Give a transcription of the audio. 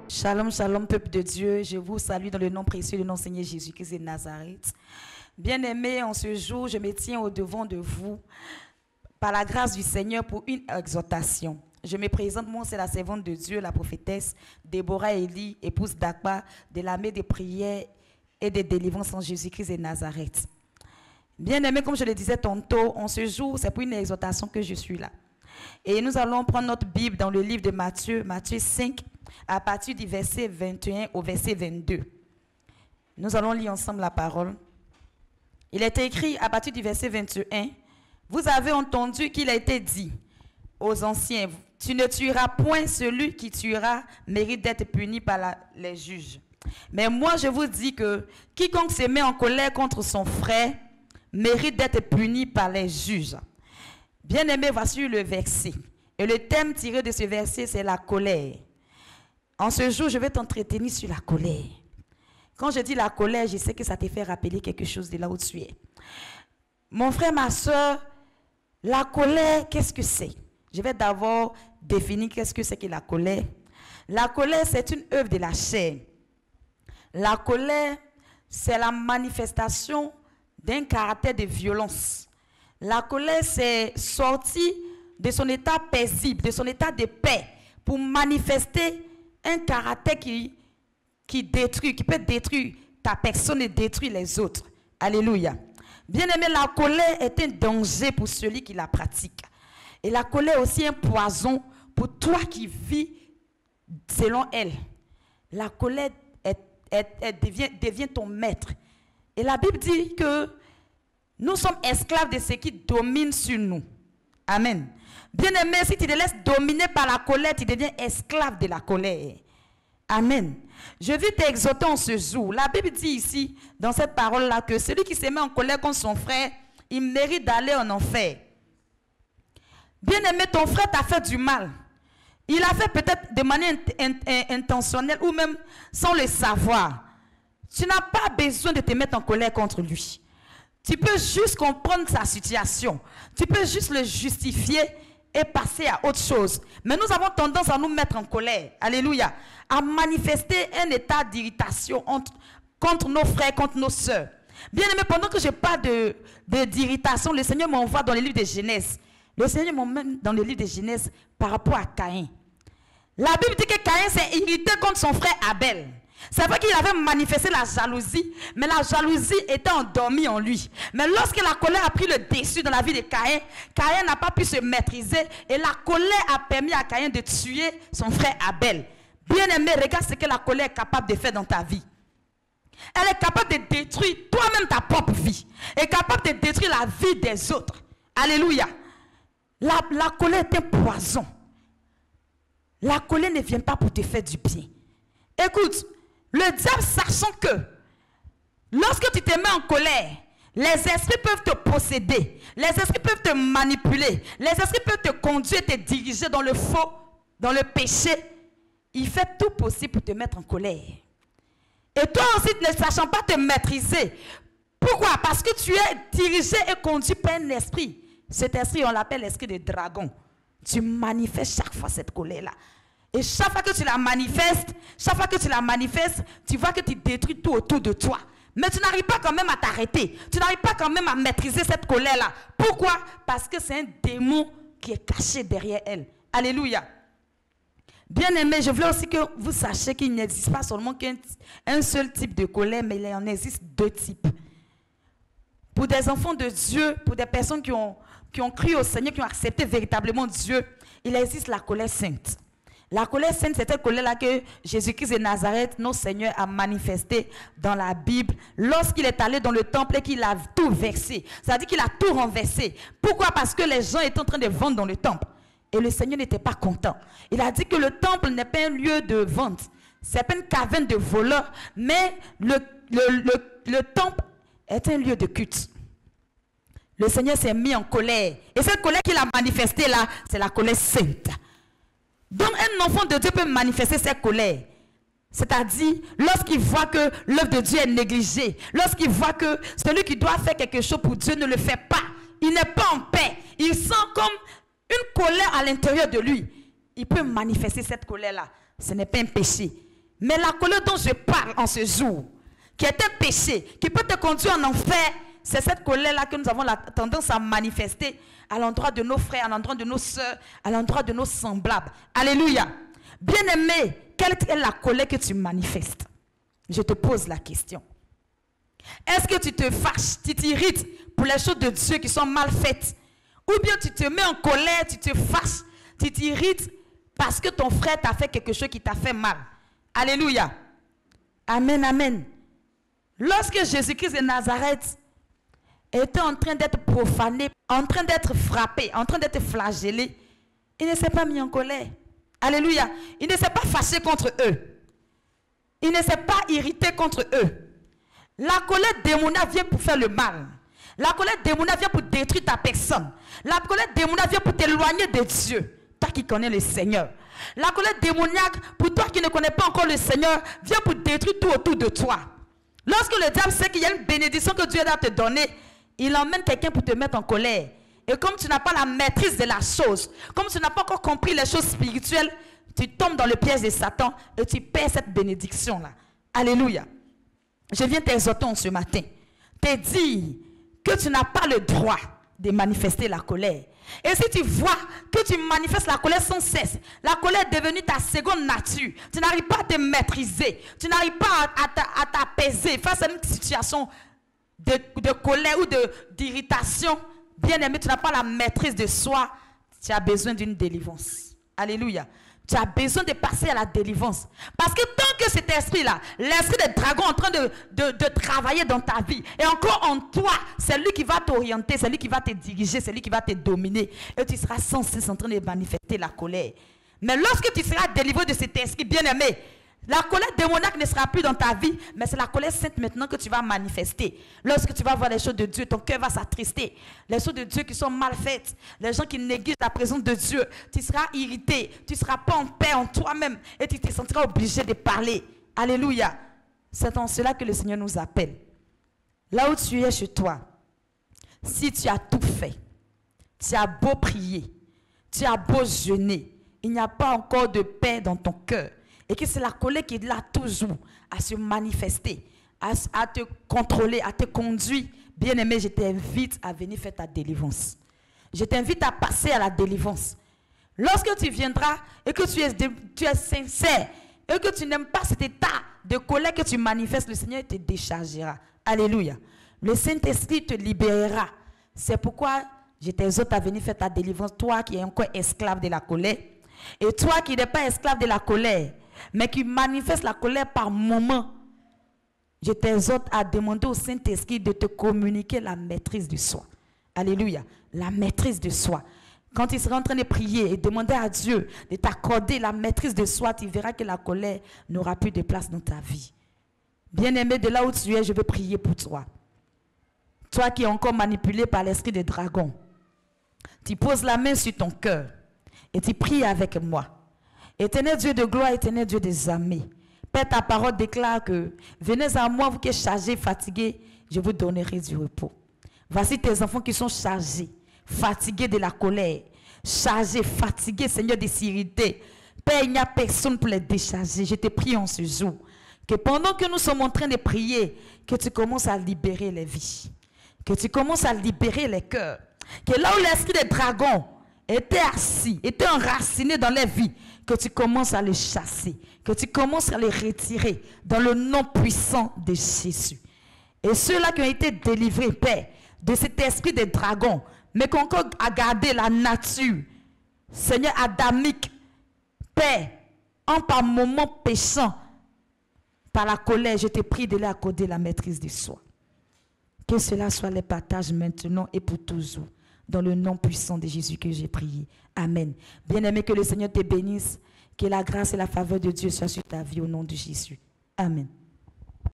Shalom, shalom, peuple de Dieu. Je vous salue dans le nom précieux de notre Seigneur Jésus-Christ de Nazareth. Bien-aimés, en ce jour, je me tiens au devant de vous par la grâce du Seigneur pour une exhortation. Je me présente, moi, c'est la servante de Dieu, la prophétesse Déborah Élie, épouse d'Akba, de l'armée des prières et des délivrances en Jésus-Christ de Nazareth. Bien-aimés, comme je le disais tantôt, en ce jour, c'est pour une exhortation que je suis là. Et nous allons prendre notre Bible dans le livre de Matthieu, Matthieu 5, à partir du verset 21 au verset 22. Nous allons lire ensemble la parole. Il est écrit à partir du verset 21, « Vous avez entendu qu'il a été dit aux anciens, tu ne tueras point, celui qui tuera mérite d'être puni par les juges. Mais moi je vous dis que quiconque se met en colère contre son frère mérite d'être puni par les juges. » Bien-aimé, voici le verset. Et le thème tiré de ce verset, c'est la colère. En ce jour, je vais t'entretenir sur la colère. Quand je dis la colère, je sais que ça te fait rappeler quelque chose de là où tu es. Mon frère, ma soeur, la colère, qu'est-ce que c'est? Je vais d'abord définir qu'est-ce que c'est que la colère. La colère, c'est une œuvre de la chair. La colère, c'est la manifestation d'un caractère de violence. La colère, c'est sortir de son état paisible, de son état de paix, pour manifester un caractère qui détruit, qui peut détruire ta personne et détruire les autres. Alléluia. Bien-aimé, la colère est un danger pour celui qui la pratique. Et la colère est aussi un poison pour toi qui vis selon elle. La colère devient ton maître. Et la Bible dit que nous sommes esclaves de ce qui domine sur nous. Amen. Bien-aimé, si tu te laisses dominer par la colère, tu deviens esclave de la colère. Amen. Je veux t'exhorter en ce jour. La Bible dit ici, dans cette parole-là, que celui qui se met en colère contre son frère, il mérite d'aller en enfer. Bien-aimé, ton frère t'a fait du mal. Il a fait peut-être de manière intentionnelle ou même sans le savoir. Tu n'as pas besoin de te mettre en colère contre lui. Tu peux juste comprendre sa situation. Tu peux juste le justifier et passer à autre chose. Mais nous avons tendance à nous mettre en colère. Alléluia. À manifester un état d'irritation contre nos frères, contre nos sœurs. Bien aimé, pendant que je parle d'irritation, le Seigneur m'envoie dans le livre de Genèse. Le Seigneur m'emmène dans le livre de Genèse par rapport à Caïn. La Bible dit que Caïn s'est irrité contre son frère Abel. C'est vrai qu'il avait manifesté la jalousie, mais la jalousie était endormie en lui. Mais lorsque la colère a pris le dessus dans la vie de Caïn, Caïn n'a pas pu se maîtriser et la colère a permis à Caïn de tuer son frère Abel. Bien-aimé, regarde ce que la colère est capable de faire dans ta vie. Elle est capable de détruire toi-même ta propre vie. Elle est capable de détruire la vie des autres. Alléluia. La colère est un poison. La colère ne vient pas pour te faire du bien. Écoute, le diable, sachant que lorsque tu te mets en colère, les esprits peuvent te posséder, les esprits peuvent te manipuler, les esprits peuvent te conduire, te diriger dans le faux, dans le péché. Il fait tout possible pour te mettre en colère. Et toi aussi, ne sachant pas te maîtriser. Pourquoi? Parce que tu es dirigé et conduit par un esprit. Cet esprit, on l'appelle l'esprit de dragon. Tu manifestes chaque fois cette colère-là. Et chaque fois que tu la manifestes, tu vois que tu détruis tout autour de toi. Mais tu n'arrives pas quand même à t'arrêter. Tu n'arrives pas quand même à maîtriser cette colère-là. Pourquoi? Parce que c'est un démon qui est caché derrière elle. Alléluia. Bien-aimés, je voulais aussi que vous sachiez qu'il n'existe pas seulement qu'un seul type de colère, mais il en existe deux types. Pour des enfants de Dieu, pour des personnes qui ont cru au Seigneur, qui ont accepté véritablement Dieu, il existe la colère sainte. La colère sainte, c'est cette colère-là que Jésus-Christ de Nazareth, notre Seigneur, a manifesté dans la Bible lorsqu'il est allé dans le temple et qu'il a tout versé. C'est-à-dire qu'il a tout renversé. Pourquoi? Parce que les gens étaient en train de vendre dans le temple. Et le Seigneur n'était pas content. Il a dit que le temple n'est pas un lieu de vente. C'est pas une caverne de voleurs, mais le temple est un lieu de culte. Le Seigneur s'est mis en colère. Et cette colère qu'il a manifestée là, c'est la colère sainte. Donc un enfant de Dieu peut manifester cette colère. C'est-à-dire, lorsqu'il voit que l'œuvre de Dieu est négligée, lorsqu'il voit que celui qui doit faire quelque chose pour Dieu ne le fait pas, il n'est pas en paix, il sent comme une colère à l'intérieur de lui. Il peut manifester cette colère-là. Ce n'est pas un péché. Mais la colère dont je parle en ce jour, qui est un péché, qui peut te conduire en enfer, c'est cette colère-là que nous avons la tendance à manifester à l'endroit de nos frères, à l'endroit de nos sœurs, à l'endroit de nos semblables. Alléluia. Bien-aimé, quelle est la colère que tu manifestes? Je te pose la question. Est-ce que tu te fâches, tu t'irrites pour les choses de Dieu qui sont mal faites? Ou bien tu te mets en colère, tu te fâches, tu t'irrites parce que ton frère t'a fait quelque chose qui t'a fait mal? Alléluia. Amen, amen. Lorsque Jésus-Christ de Nazareth était en train d'être profané, en train d'être frappé, en train d'être flagellé, il ne s'est pas mis en colère. Alléluia. Il ne s'est pas fâché contre eux. Il ne s'est pas irrité contre eux. La colère démoniaque vient pour faire le mal. La colère démoniaque vient pour détruire ta personne. La colère démoniaque vient pour t'éloigner de Dieu. Toi qui connais le Seigneur. La colère démoniaque, pour toi qui ne connais pas encore le Seigneur, vient pour détruire tout autour de toi. Lorsque le diable sait qu'il y a une bénédiction que Dieu doit te donner, il emmène quelqu'un pour te mettre en colère. Et comme tu n'as pas la maîtrise de la chose, comme tu n'as pas encore compris les choses spirituelles, tu tombes dans le piège de Satan et tu perds cette bénédiction-là. Alléluia. Je viens t'exhorter ce matin, te dire que tu n'as pas le droit de manifester la colère. Et si tu vois que tu manifestes la colère sans cesse, la colère est devenue ta seconde nature, tu n'arrives pas à te maîtriser, tu n'arrives pas à t'apaiser face à une situation de colère ou d'irritation, bien aimé, tu n'as pas la maîtrise de soi, tu as besoin d'une délivrance. Alléluia. Tu as besoin de passer à la délivrance. Parce que tant que cet esprit-là, l'esprit des dragons en train de travailler dans ta vie, et encore en toi, c'est lui qui va t'orienter, c'est lui qui va te diriger, c'est lui qui va te dominer. Et tu seras sans cesse en train de manifester la colère. Mais lorsque tu seras délivré de cet esprit bien-aimé, la colère démoniaque ne sera plus dans ta vie, mais c'est la colère sainte maintenant que tu vas manifester. Lorsque tu vas voir les choses de Dieu, ton cœur va s'attrister. Les choses de Dieu qui sont mal faites, les gens qui négligent la présence de Dieu, tu seras irrité, tu ne seras pas en paix en toi-même et tu te sentiras obligé de parler. Alléluia. C'est en cela que le Seigneur nous appelle. Là où tu es chez toi, si tu as tout fait, tu as beau prier, tu as beau jeûner, il n'y a pas encore de paix dans ton cœur. Et que c'est la colère qui est là toujours à se manifester, à te contrôler, à te conduire. Bien-aimé, je t'invite à venir faire ta délivrance. Je t'invite à passer à la délivrance. Lorsque tu viendras et que tu es sincère et que tu n'aimes pas cet état de colère que tu manifestes, le Seigneur te déchargera. Alléluia. Le Saint-Esprit te libérera. C'est pourquoi je t'exhorte à venir faire ta délivrance, toi qui es encore esclave de la colère. Et toi qui n'es pas esclave de la colère, mais qui manifeste la colère par moment, je t'exhorte à demander au Saint-Esprit de te communiquer la maîtrise de soi. Alléluia. La maîtrise de soi. Quand tu seras en train de prier et demander à Dieu de t'accorder la maîtrise de soi, tu verras que la colère n'aura plus de place dans ta vie. Bien-aimé, de là où tu es, je vais prier pour toi. Toi qui es encore manipulé par l'esprit des dragons, tu poses la main sur ton cœur et tu pries avec moi. Éternel Dieu de gloire, éternel Dieu des armées, Père, ta parole déclare que venez à moi, vous qui êtes chargés, fatigués, je vous donnerai du repos. Voici tes enfants qui sont chargés, fatigués de la colère, chargés, fatigués, Seigneur, de s'irriter. Père, il n'y a personne pour les décharger. Je te prie en ce jour que pendant que nous sommes en train de prier, que tu commences à libérer les vies, que tu commences à libérer les cœurs, que là où l'esprit des dragons était assis, était enraciné dans les vies, que tu commences à les chasser, que tu commences à les retirer dans le nom puissant de Jésus. Et ceux-là qui ont été délivrés, Père, de cet esprit des dragons, mais qui ont encore à garder la nature, Seigneur adamique, Père, en par moment péchant, par la colère, je te prie de leur accorder la maîtrise de soi. Que cela soit les partages maintenant et pour toujours. Dans le nom puissant de Jésus que j'ai prié. Amen. Bien-aimé, que le Seigneur te bénisse. Que la grâce et la faveur de Dieu soient sur ta vie au nom de Jésus. Amen.